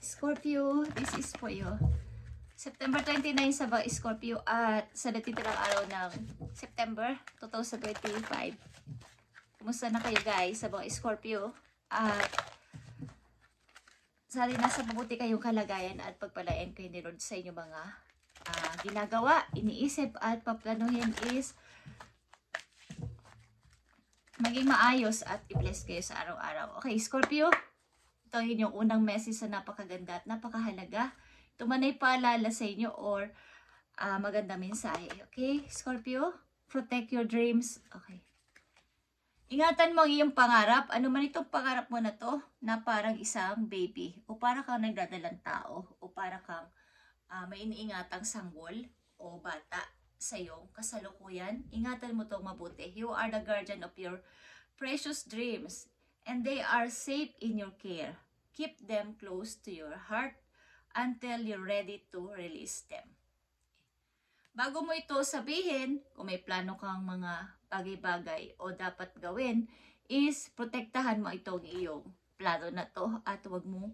Scorpio, this is for you. September 29 sa mga Scorpio at sa natitirang araw ng September 2025. Kumusta na kayo guys sa mga Scorpio? At sana nasa mabuti kayong kalagayan at pagpalain kayo ni Lord sa inyong mga ginagawa, iniisip at paplanuhin is maging maayos at i-bless kayo sa araw-araw. Okay, Scorpio, ito yun yung unang message na napakaganda at napakahalaga. Ito man ay paalala sa inyo or maganda mensahe. Okay, Scorpio, protect your dreams. Okay. Ingatan mo ang iyong pangarap. Ano man itong pangarap mo na to, na parang isang baby, o para kang nagdadalang tao, o para kang may iniingatang sanggol o bata sa iyong kasalukuyan. Ingatan mo itong mabuti. You are the guardian of your precious dreams and they are safe in your care. Keep them close to your heart until you're ready to release them. Bago mo ito sabihin, kung may plano kang mga bagay-bagay o dapat gawin, is protektahan mo itong iyong plano na to at huwag mo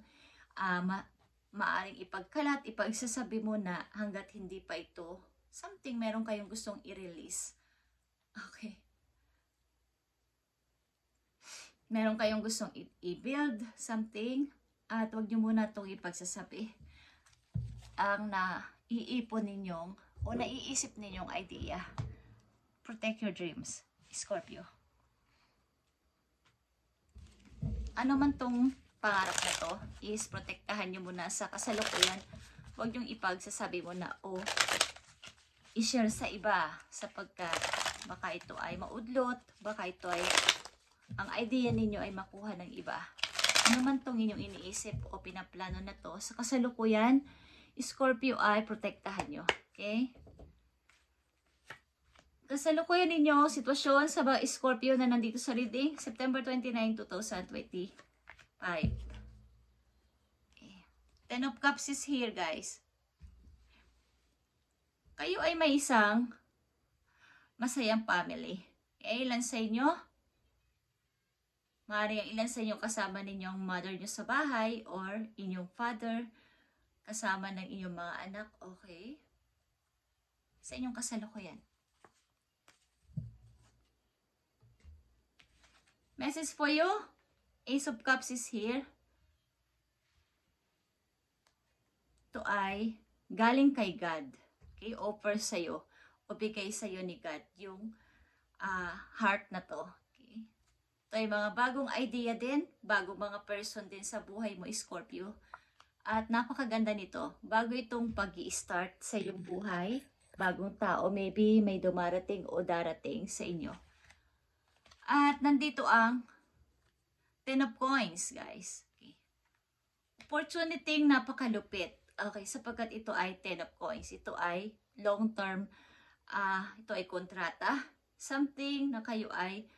maaring ipagkalat, ipagsasabi mo na hanggat hindi pa ito something meron kayong gustong i-release. Okay. Meron kayong gustong i-build something at huwag nyo muna itong ipagsasabi. Ang naiipon ninyong o naiisip ninyong idea. Protect your dreams, Scorpio. Ano man tong pangarap na to, is protektahan nyo muna sa kasalukuyan. Huwag nyong ipagsasabi mo na, i-share sa iba sapagkat baka ito ay maudlot, baka ito ay, ang idea ninyo ay makuha ng iba. Ano man tong inyong iniisip o pinaplano na to, sa kasalukuyan, Scorpio ay protektahan nyo. Okay? Kasalukuyan ninyo, sitwasyon sa mga Scorpio na nandito sa reading, September 29, 2025. Okay. Ten of Cups is here, guys. Kayo ay may isang masayang family. Ilan sa inyo? Maaaring ang ilan sa inyo kasama ninyong mother nyo sa bahay or inyong father, kasama ng inyong mga anak. Okay. Sa inyong kasalukuyan. Message for you. Ace of Cups is here. Ito ay galing kay God. Okay, offer sa'yo o bigay sa'yo ni God yung heart na to. Okay. Ito ay mga bagong idea din, bagong mga person din sa buhay mo, Scorpio. At napakaganda nito. Bago itong pag-i-start sa iyong buhay, bagong tao, maybe may dumarating o darating sa inyo. At nandito ang Ten of Coins, guys. Okay. Opportunity napakalupit. Okay, sapagkat ito ay Ten of Coins. Ito ay long-term, ito ay kontrata. Something na kayo ay,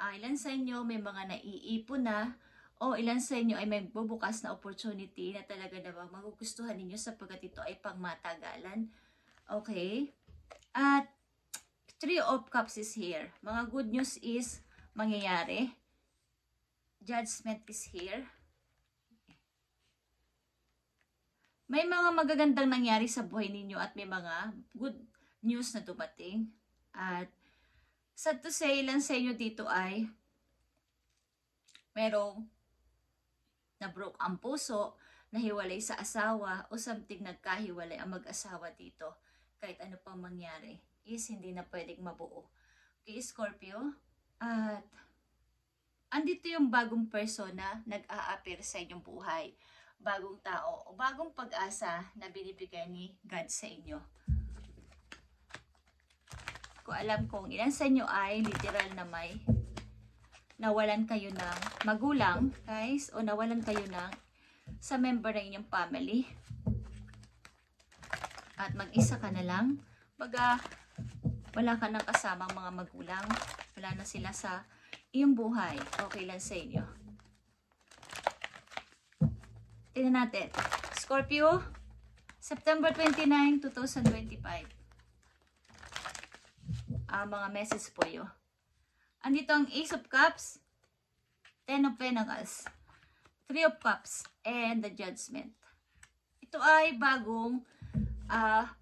ilan sa inyo may mga naiipon na, o ilan sa inyo ay may bubukas na opportunity na talaga namang magugustuhan ninyo sapagkat ito ay pangmatagalan. Okay? At Three of Cups is here. Mga good news is mangyayari. Judgment is here. May mga magagandang nangyari sa buhay ninyo at may mga good news na dumating. At sad to say, ilan sa inyo dito ay merong na-broke ang puso, nahiwalay sa asawa, o something nagkahiwalay ang mag-asawa dito. Kahit ano pang mangyari, is hindi na pwedeng mabuo. Okay, Scorpio? At andito yung bagong persona nag-a-appear sa inyong buhay. Bagong tao o bagong pag-asa na binibigay ni God sa inyo. Kung alam kong ilan sa inyo ay literal na may nawalan kayo ng magulang, guys, o nawalan kayo ng sa member ng inyong family. At mag-isa ka na lang. Baga, wala ka nang kasamang mga magulang. Wala na sila sa iyong buhay. Okay lang sa inyo. Tingnan natin. Scorpio, September 29, 2025. Mga message po yun. Andito ang Ace of Cups, Ten of Pentacles, Three of Cups, and the Judgment. ito ay bagong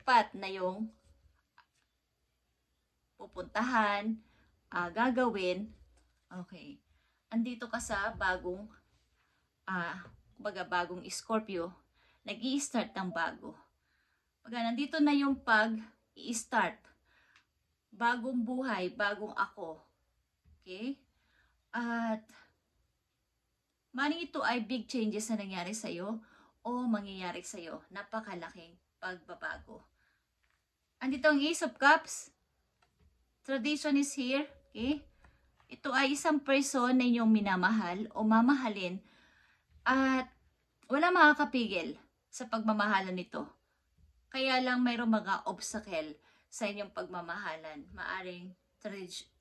path na yung pupuntahan, gagawin. Okay. Andito ka sa bagong, kumbaga bagong Scorpio, nag-i-start ng bago. Pag nandito na yung pag-i-start, bagong buhay, bagong ako. Okay? At maring ito ay big changes na nangyari sa'yo o mangyayari sa'yo. Napakalaking pagbabago. Andito ang Ace of Cups. Tradition is here. Okay? Ito ay isang person na inyong minamahal o mamahalin at wala makakapigil sa pagmamahalan nito. Kaya lang mayroong mga obstacle sa inyong pagmamahalan. Maaring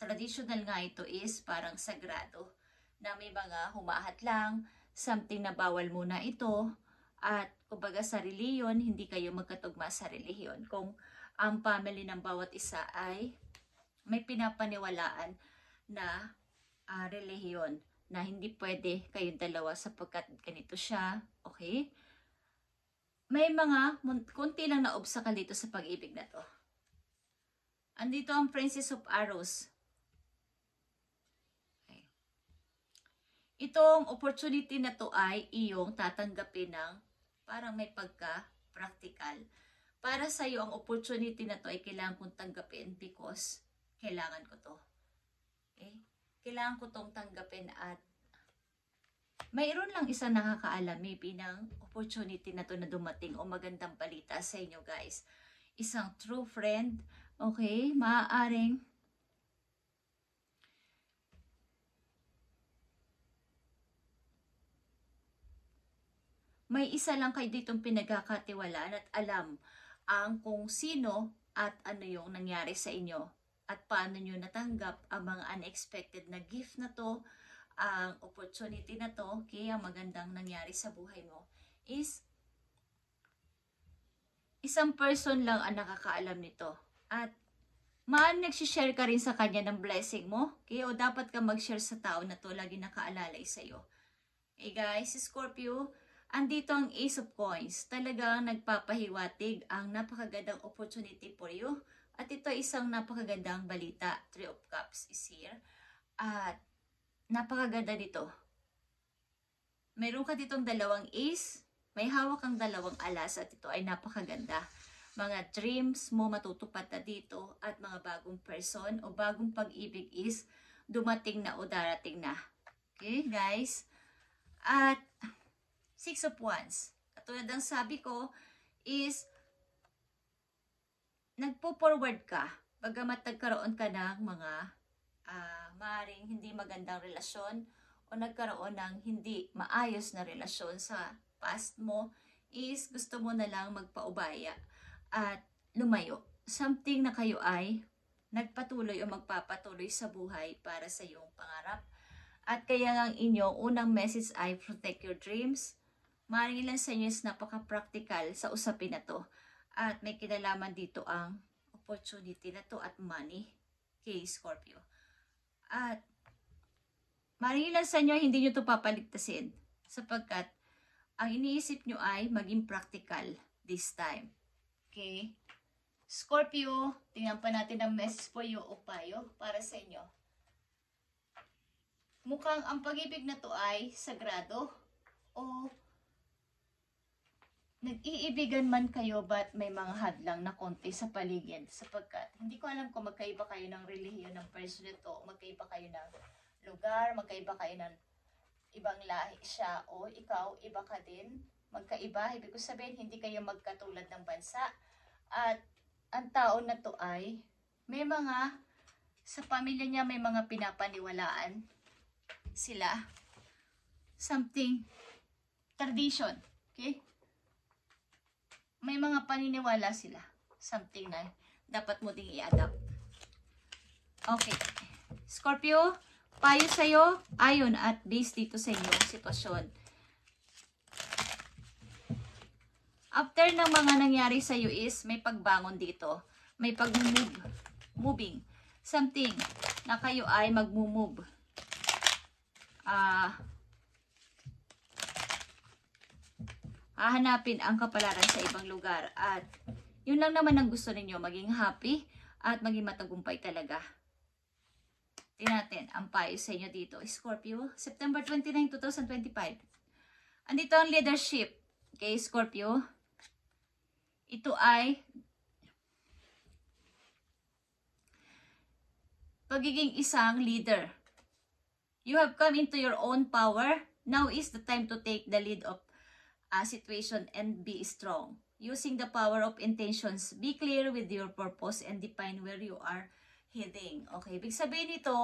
traditional nga ito is parang sagrado na may mga humahat lang, something na bawal muna ito, at kumbaga sa reliyon, hindi kayo magkatugma sa reliyon. Kung ang family ng bawat isa ay may pinapaniwalaan na relihiyon na hindi pwede kayong dalawa sapagkat ganito siya, okay? May mga kunti lang na obstacle dito sa pag-ibig na to. Andito ang Princess of Arrows. Okay. Itong opportunity na to ay iyong tatanggapin ng parang may pagka-practical. Para sa iyo ang opportunity na to ay kailangan kong tanggapin because kailangan ko to. Okay? Kailangan ko tong tanggapin at mayroon lang isang nakakaalam maybe ng opportunity na to na dumating o magandang balita sa inyo guys. Isang true friend, okay, maaaring may isa lang kayo ditong pinagkakatiwalaan at alam ang kung sino at ano yung nangyari sa inyo at paano nyo natanggap ang mga unexpected na gift na to, ang opportunity na to, kaya magandang nangyari sa buhay mo is isang person lang ang nakakaalam nito. At nagsishare ka rin sa kanya ng blessing mo, okay? O dapat ka mag-share sa tao na to, lagi nakaalalay sa'yo. Okay guys, Scorpio, andito ang Ace of Coins. Talagang nagpapahiwatig ang napakagandang opportunity for you. At ito isang napakagandang balita. Three of Cups is here. At napakaganda nito. Meron ka ditong dalawang ace. May hawak kang dalawang alas at ito ay napakaganda. Mga dreams mo matutupad na dito at mga bagong person o bagong pag-ibig is dumating na o darating na. Okay guys? At Six of Wands. Katulad ng sabi ko is nagpo-forward ka, bagamat nagkaroon ka ng mga maaaring hindi magandang relasyon o nagkaroon ng hindi maayos na relasyon sa past mo, is gusto mo na lang magpaubaya at lumayo. Something na kayo ay nagpatuloy o magpapatuloy sa buhay para sa iyong pangarap. At kaya ang inyong unang message ay protect your dreams. Maaaring ilan sa inyo is napaka-practical sa usapin na to. At may kinalaman dito ang opportunity na to at money kay Scorpio. At maaaring ilan sa inyo hindi nyo to papaligtasin sapagkat ang iniisip nyo ay maging practical this time. Okay? Scorpio, tingnan pa natin ang message po yung o payo para sa inyo. Mukhang ang pag-ibig na to ay sagrado o nag-iibigan man kayo but may mga hadlang na konti sa paligid sapagkat hindi ko alam kung magkaiba kayo ng relihiyon ng person nito, magkaiba kayo ng lugar, magkaiba kayo ng ibang lahi siya o ikaw, iba ka din, magkaiba, ibig ko sabihin hindi kayo magkatulad ng bansa at ang tao na to ay may mga, sa pamilya niya may mga pinapaniwalaan sila, something, tradition, okay? May mga paniniwala sila. Something na dapat mo ding i-adapt. Okay. Scorpio, payo sa'yo, ayon at based dito sa inyong sitwasyon. After ng mga nangyari sa'yo is, may pagbangon dito. May pag-moving. Something na kayo ay mag-move. hahanapin ang kapalaran sa ibang lugar. At yun lang naman ang gusto ninyo, maging happy at maging matagumpay talaga. Tingnan natin ang payo sa inyo dito. Scorpio, September 29, 2025. Andito ang leadership. Okay, Scorpio. Ito ay pagiging isang leader. You have come into your own power. Now is the time to take the lead of a situation and be strong. Using the power of intentions, be clear with your purpose and define where you are heading. Okay, ibig sabihin nito,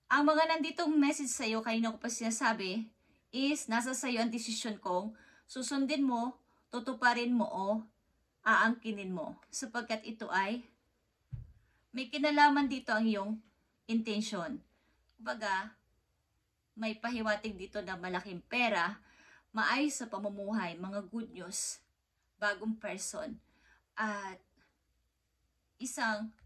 ang mga nanditong message sa iyo, kanina ko pa sinasabi, is nasa sa iyo ang desisyon kung susundin mo, tutuparin mo o aangkinin mo. Sapagkat ito ay may kinalaman dito ang iyong intention. Kumbaga, may pahiwatig dito na malaking pera, maayos sa pamumuhay, mga good news, bagong person, at isang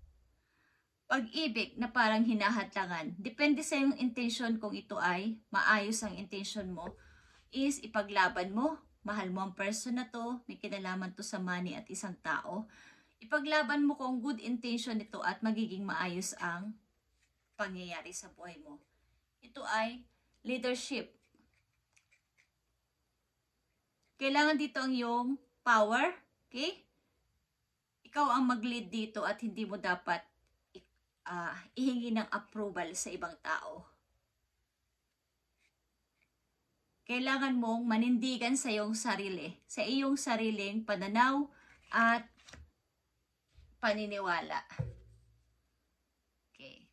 pag-ibig na parang hinahadlangan. Depende sa iyong intention kung ito ay maayos ang intention mo, is ipaglaban mo, mahal mo ang person na to, may kinalaman to sa money at isang tao. Ipaglaban mo kung good intention nito at magiging maayos ang pangyayari sa buhay mo. Ito ay leadership. Kailangan dito ang iyong power, okay? Ikaw ang mag-lead dito at hindi mo dapat ihingi ng approval sa ibang tao. Kailangan mong manindigan sa iyong sarili, sa iyong sariling pananaw at paniniwala. Okay.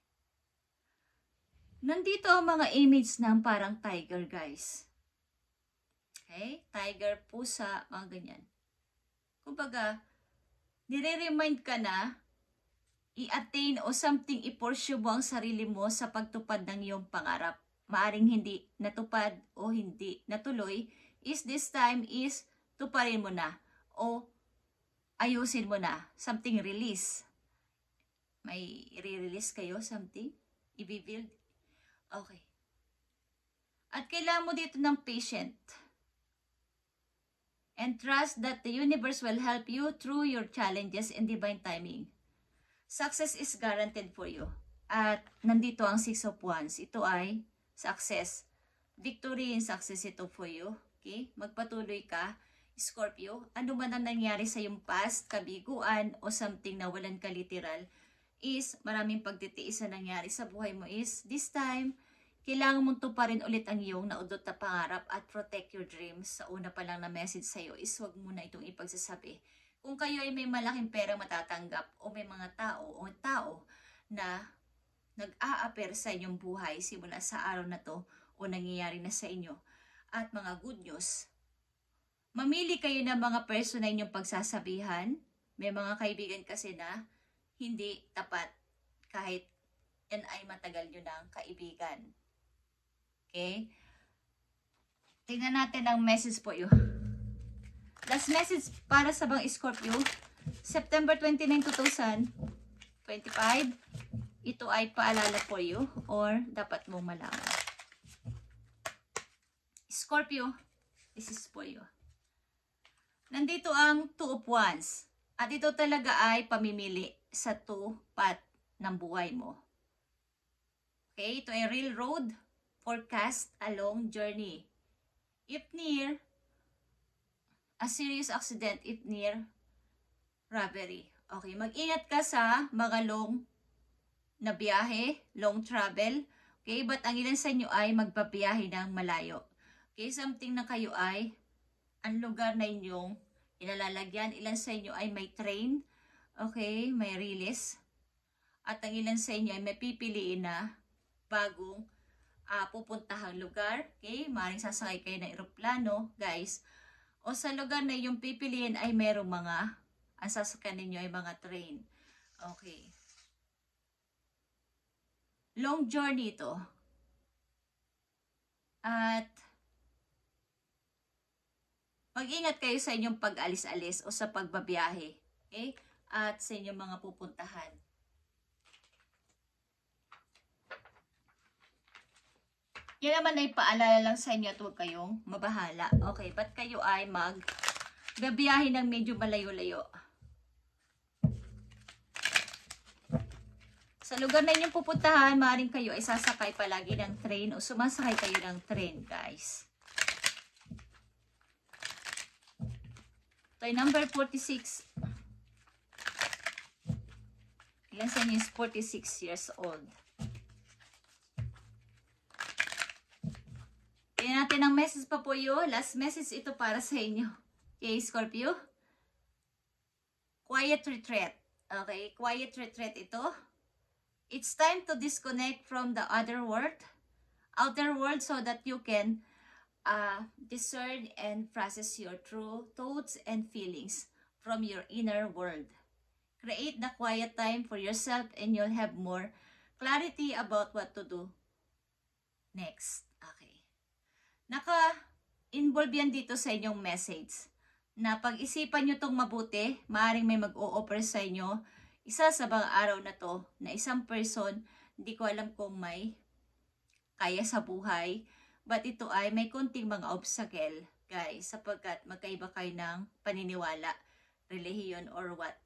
Nandito ang mga image ng parang tiger, guys. Okay? Tiger, pusa, mga ganyan. Kumbaga, nire-remind ka na i-attain o something, i-pursue mo ang sarili mo sa pagtupad ng iyong pangarap. Maaring hindi natupad o hindi natuloy, is this time is tuparin mo na o ayusin mo na. Something release. May i-release kayo, something? I-build? Okay. At kailangan mo dito ng patient. And trust that the universe will help you through your challenges in divine timing. Success is guaranteed for you. At nandito ang 6 of Wands. Ito ay success. Victory and success ito for you. Okay? Magpatuloy ka, Scorpio. Ano man ang nangyari sa iyong past, kabiguan, o something na walang kaliteral, is maraming pagtitiis na nangyari sa buhay mo is this time, kailangan mong tuparin ulit ang iyong naudot na pangarap at protect your dreams. Sa una pa lang na message sa iyo is huwag mo na itong ipagsasabi. Kung kayo ay may malaking pera matatanggap o may mga tao na nag-a-appear sa inyong buhay simula sa araw na to o nangyayari na sa inyo at mga good news, mamili kayo ng mga person na inyong pagsasabihan. May mga kaibigan kasi na hindi tapat kahit yan ay matagal nyo ng kaibigan. Okay? Tingnan natin ang message po yun. Last message para sa bang Scorpio, September 29, 2025. Ito ay paalala for you or dapat mong malaman. Scorpio, this is for you. Nandito ang 2 of Wands. At ito talaga ay pamimili sa 2 path ng buhay mo. Okay, ito ay real road, forecast, a long journey. If near, a serious accident, if near, robbery. Okay, mag-ingat ka sa mga long na biyahe, long travel. Okay, but ang ilan sa inyo ay magbabiyahe ng malayo. Okay, something na kayo ay, ang lugar na inyong inalalagyan, ilan sa inyo ay may train, okay, may release. At ang ilan sa inyo ay may pipiliin na bagong pupuntahang lugar. Okay, maaaring sasakay kayo ng eroplano, guys. O sa lugar na yung pipiliin ay merong mga, ang sasakyan ninyo ay mga train. Okay. Long journey ito. At mag-ingat kayo sa inyong pag-alis-alis o sa pagbabiyahe. Okay? At sa inyong mga pupuntahan. Yan naman ay paalala lang sa inyo at huwag kayong mabahala. Okay, ba't kayo ay gabiyahe ng medyo malayo-layo? Sa lugar na inyong pupuntahan, maaaring kayo ay sasakay palagi ng train o sumasakay kayo ng train, guys. Ito ay number 46. Ilan sa inyo is 46 years old? Tingnan natin ang message pa po yun. Last message ito para sa inyo. Okay, Scorpio? Quiet retreat. Okay, quiet retreat ito. It's time to disconnect from the outer world so that you can discern and process your true thoughts and feelings from your inner world. Create the quiet time for yourself and you'll have more clarity about what to do next. Okay. Naka-involve yan dito sa inyong message na pag-isipan nyo tong mabuti, maaaring may mag-o-offer sa inyo isa sa mga araw na to na isang person, hindi ko alam kung may kaya sa buhay, but ito ay may konting mga obstacle, guys, sapagkat magkaiba kayo ng paniniwala, relihiyon or what,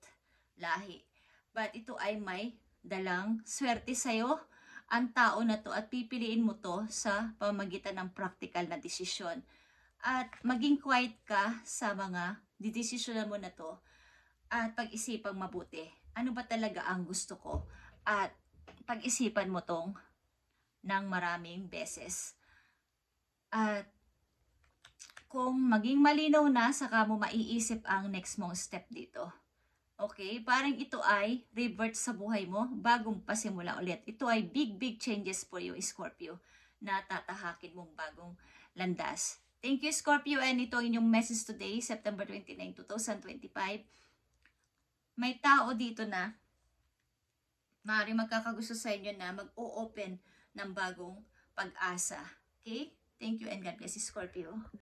lahi. But ito ay may dalang swerte sa'yo, ang tao na to, at pipiliin mo to sa pamamagitan ng practical na desisyon. At maging quiet ka sa mga didesisyonan mo na to at pag-isipang mabuti. Ano ba talaga ang gusto ko? At pag-isipan mo tong ng maraming beses. At kung maging malinaw na, saka mo maiisip ang next mong step dito. Okay? Parang ito ay revert sa buhay mo, bagong pasimula ulit. Ito ay big changes for you, Scorpio, na tatahakin mong bagong landas. Thank you, Scorpio, and ito ang inyong message today, September 29, 2025. May tao dito na maaaring magkakagusto sa inyo na mag-o-open ng bagong pag-asa. Okay? Thank you and God bless you, Scorpio.